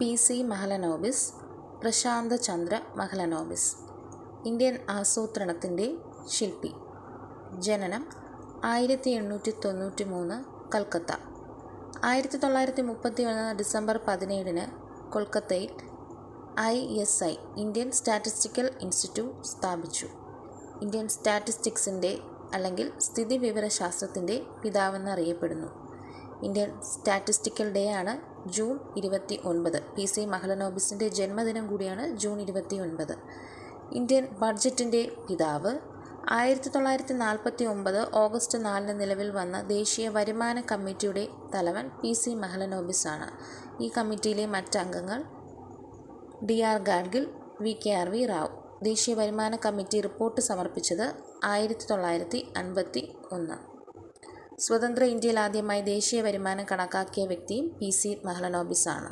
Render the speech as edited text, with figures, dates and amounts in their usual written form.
PC. Mahalanobis, പ്രശാന്ത Chandra Mahalanobis. Indian ആസൂത്രണത്തിൻ്റെ ശില്പി. ജനനം 1893 Calcutta. 1931 December 17 കൊൽക്കത്തയിൽ ISI ഇന്ത്യൻ സ്റ്റാറ്റിസ്റ്റിക്കൽ ഇൻസ്റ്റിറ്റ്യൂട്ട് സ്ഥാപിച്ചു. ഇന്ത്യൻ സ്റ്റാറ്റിസ്റ്റിക്സിൻ്റെ അല്ലെങ്കിൽ സ്ഥിതിവിവരശാസ്ത്രത്തിൻ്റെ പിതാവെന്നറിയപ്പെടുന്നു. ഇന്ത്യൻ സ്റ്റാറ്റിസ്റ്റിക്കൽ ഡേ ആണ് ജൂൺ 29. പി.സി. മഹലനോബിസിൻ്റെ ജന്മദിനം കൂടിയാണ് ജൂൺ 29. ഇന്ത്യൻ ബഡ്ജറ്റിൻ്റെ പിതാവ്. 1949 ഓഗസ്റ്റ് 4 നിലവിൽ വന്ന ദേശീയ വരുമാന കമ്മിറ്റിയുടെ തലവൻ പി.സി. മഹലനോബിസ് ആണ്. ഈ കമ്മിറ്റിയിലെ മറ്റംഗങ്ങൾ D.R. ഗാഡ്ഗിൽ, V.K.R.V. റാവു. ദേശീയ വരുമാന കമ്മിറ്റി റിപ്പോർട്ട് സമർപ്പിച്ചത് 1951. സ്വതന്ത്ര ഇന്ത്യയിൽ ആദ്യമായി ദേശീയ വരുമാനം കണക്കാക്കിയ വ്യക്തിയും പി.സി. മഹലനോബിസ് ആണ്.